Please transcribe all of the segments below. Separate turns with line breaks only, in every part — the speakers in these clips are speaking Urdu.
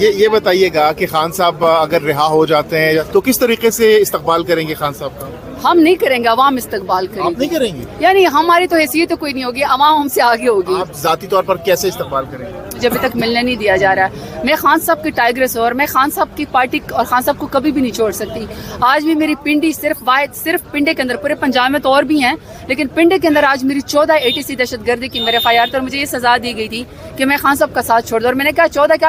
یہ بتائیے گا کہ خان صاحب اگر رہا ہو جاتے ہیں تو کس طریقے سے استقبال کریں گے خان صاحب کا؟
ہم نہیں کریں گے، عوام استقبال کریں گے.
آپ نہیں کریں گے؟
یعنی ہماری تو حیثیت تو کوئی نہیں ہوگی، عوام ہم سے آگے ہوگی.
آپ ذاتی طور پر کیسے استقبال کریں گے؟
مجھے ابھی تک ملنے نہیں دیا جا رہا ہے. میں خان صاحب کی ٹائیگرس ہوں اور میں خان صاحب کی پارٹی اور خان صاحب کو کبھی بھی نہیں چھوڑ سکتی. آج بھی میری پنڈی صرف پنڈے کے اندر، پورے پنجاب میں تو اور بھی ہیں لیکن پنڈے کے اندر آج میری 14 ATC دہشت گردی کی میرے FIR تھا اور مجھے یہ سزا دی گئی تھی کہ میں خان صاحب کا ساتھ چھوڑ دوں. اور میں نے کہا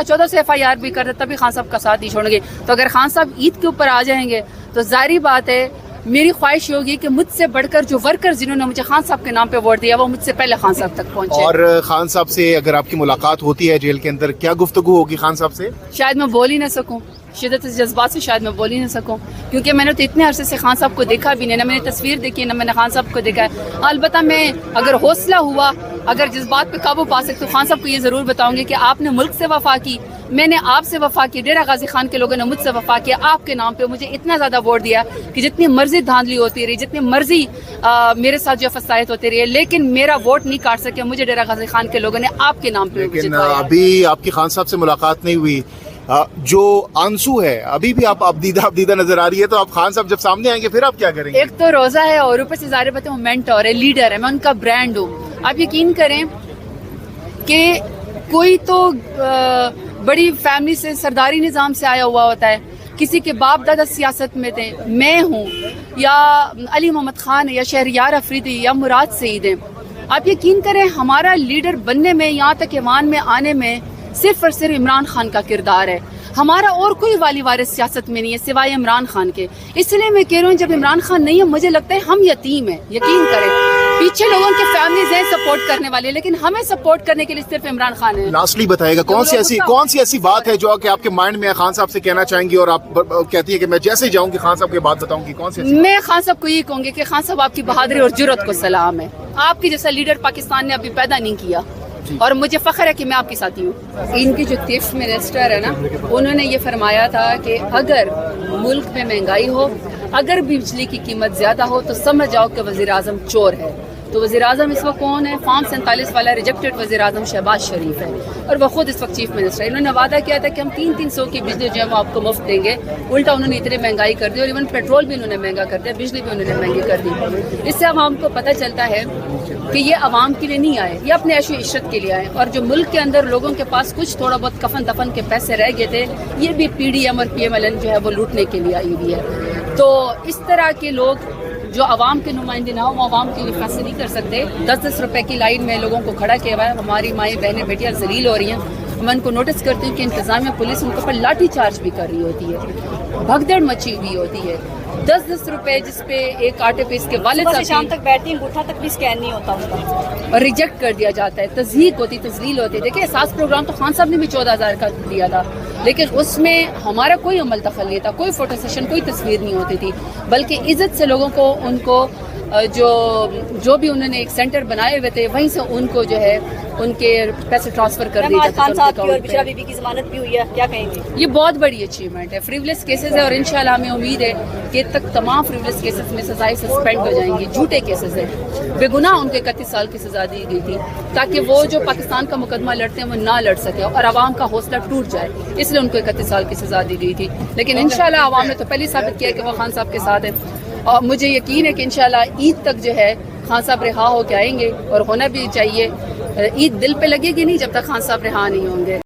14 سے FIR بھی کر تب بھی خان صاحب کا ساتھ نہیں چھوڑیں گے. تو اگر خان صاحب عید کے اوپر آ جائیں گے تو ظاہری بات ہے میری خواہش ہوگی کہ مجھ سے بڑھ کر جو ورکرز جنہوں نے مجھے خان صاحب کے نام پہ ووٹ دیا وہ مجھ سے پہلے خان صاحب تک پہنچے.
اور خان صاحب سے اگر آپ کی ملاقات ہوتی ہے جیل کے اندر، کیا گفتگو ہوگی خان صاحب سے؟
شاید میں بول ہی نہ سکوں، شدت جذبات سے شاید میں بول ہی نہ سکوں کیونکہ میں نے تو اتنے عرصے سے خان صاحب کو دیکھا بھی نہیں، نہ میں نے تصویر دیکھی نہ میں نے خان صاحب کو دیکھا ہے. البتہ میں اگر حوصلہ ہوا، اگر جذبات پہ قابو پا سکتے تو خان صاحب کو یہ ضرور بتاؤں گی کہ آپ نے ملک سے وفا کی، میں نے آپ سے وفا کی، ڈیرہ غازی خان کے لوگوں نے مجھ سے وفا کیا. آپ کے نام پہ مجھے اتنا زیادہ ووٹ دیا کہ جتنی مرضی دھاندلی ہوتی رہی، جتنی مرضی میرے ساتھ جو فسائد ہوتی رہی ہے لیکن میرا ووٹ نہیں کاٹ سکے. مجھے ڈیرہ غازی خان کے لوگوں نے آپ کے نام پہ
لیکن ابھی آپ کی خان صاحب سے ملاقات نہیں ہوئی، جو آنسو ہے ابھی بھی آپ ابدیدہ نظر آ رہی ہے، تو آپ خان صاحب جب سامنے آئیں گے پھر آپ کیا کریں گے؟
ایک تو روزہ ہے اور اوپر سے ظاہر بات ہے وہ مینٹور ہے، لیڈر ہے، میں ان کا برانڈ ہوں. آپ یقین کریں کہ کوئی تو بڑی فیملی سے سرداری نظام سے آیا ہوا ہوتا ہے، کسی کے باپ دادا سیاست میں تھے، میں ہوں یا علی محمد خان ہے یا شہریار افریدی یا مراد سعید ہے. آپ یقین کریں ہمارا لیڈر بننے میں، یہاں تک ایوان میں آنے میں صرف اور صرف عمران خان کا کردار ہے. ہمارا اور کوئی والی وارث سیاست میں نہیں ہے سوائے عمران خان کے. اس لیے میں کہہ رہا ہوں جب عمران خان نہیں ہے مجھے لگتا ہے ہم یتیم ہیں. یقین کریں پیچھے لوگوں کے فیملیز ہیں سپورٹ کرنے والے لیکن ہمیں سپورٹ کرنے کے لیے صرف عمران خان ہے.
لاسٹلی بتائیے گا کون سی ایسی بات ہے جو کہ آپ کے مائنڈ میں خان صاحب سے کہنا چاہیں گی اور آپ کہتی ہے کہ میں جیسے جاؤں گی خان صاحب کی بات بتاؤں گی؟ کون سی
میں خان صاحب کو یہ کہوں گی کہ خان صاحب آپ کی بہادری اور جرأت کو سلام ہے. آپ کی جیسا لیڈر پاکستان نے ابھی پیدا نہیں کیا اور مجھے فخر ہے کہ میں آپ کی ساتھی ہوں. ان کی جو چیف منسٹر ہے نا انہوں نے یہ فرمایا تھا کہ اگر ملک میں مہنگائی ہو، اگر بجلی کی قیمت زیادہ ہو تو سمجھ جاؤ کہ وزیر اعظم چور ہے. تو وزیر اعظم اس وقت کون ہے؟ فارم 47 والا ریجیکٹڈ وزیر اعظم شہباز شریف ہے اور وہ خود اس وقت چیف منسٹر ہے. انہوں نے وعدہ کیا تھا کہ ہم 300 کی بجلی جو ہے وہ آپ کو مفت دیں گے. الٹا انہوں نے اتنی مہنگائی کر دی اور ایون پیٹرول بھی انہوں نے مہنگا کر دیا، بجلی بھی انہوں نے مہنگی کر دی. اس سے عوام کو پتہ چلتا ہے کہ یہ عوام کے لیے نہیں آئے، یہ اپنے عیش و عشرت کے لیے آئے. اور جو ملک کے اندر لوگوں کے پاس کچھ تھوڑا بہت کفن دفن کے پیسے رہ گئے تھے یہ بھی PDM اور PMLN جو ہے وہ لوٹنے کے لیے آئی ہوئی ہے. تو اس طرح کے لوگ جو عوام کے نمائندے نہ ہوں وہ عوام کے لیے فیصلے نہیں کر سکتے. 10 روپے کی لائن میں لوگوں کو کھڑا کیا ہوا ہے. ہماری مائیں بہنیں بیٹیاں ذلیل ہو رہی ہیں. میں ان کو نوٹس کرتی ہوں کہ انتظامیہ پولیس ان کے اوپر لاٹھی چارج بھی کر رہی ہوتی ہے، بھگدڑ مچی ہوئی ہوتی ہے. 10 روپے جس پہ ایک آٹے پہ اس کے والد صاحب
شام تک بیٹھتی ہیں، انگوٹھا تک بھی اسکین نہیں ہوتا ان کا
اور ریجیکٹ کر دیا جاتا ہے. تضحیق ہوتی، تذلیل ہوتی. دیکھیں احساس پروگرام تو خان صاحب نے بھی 14,000 کا دیا تھا لیکن اس میں ہمارا کوئی عمل دخل نہیں تھا، کوئی فوٹو سیشن، کوئی تصویر نہیں ہوتی تھی بلکہ عزت سے لوگوں کو ان کو جو بھی انہوں نے ایک سینٹر بنائے ہوئے تھے وہیں سے ان کو جو ہے ان کے پیسے ٹرانسفر کر دیے جاتے.
خان صاحب کی اور بشرا بی بی کی ضمانت بھی ہوئی ہے، کیا کہیں گے؟
یہ بہت بڑی اچیومنٹ ہے. فریولس کیسز ہے اور انشاءاللہ ہمیں امید ہے کہ تک تمام فریولس کیسز میں سزائیں سسپینڈ ہو جائیں گی. جھوٹے کیسز ہیں، بے گناہ ان کو 31 سال کی سزا دی گئی تھی تاکہ وہ جو پاکستان کا مقدمہ لڑتے ہیں وہ نہ لڑ سکے اور عوام کا حوصلہ ٹوٹ جائے، اس لیے ان کو 31 سال کی سزا دی گئی تھی. لیکن انشاءاللہ عوام نے تو پہلے ثابت کیا کہ وہ خان صاحب کے ساتھ ہیں اور مجھے یقین ہے کہ انشاءاللہ عید تک جو ہے خان صاحب رہا ہو کے آئیں گے اور ہونا بھی چاہیے. عید دل پہ لگے گی نہیں جب تک خان صاحب رہا نہیں ہوں گے.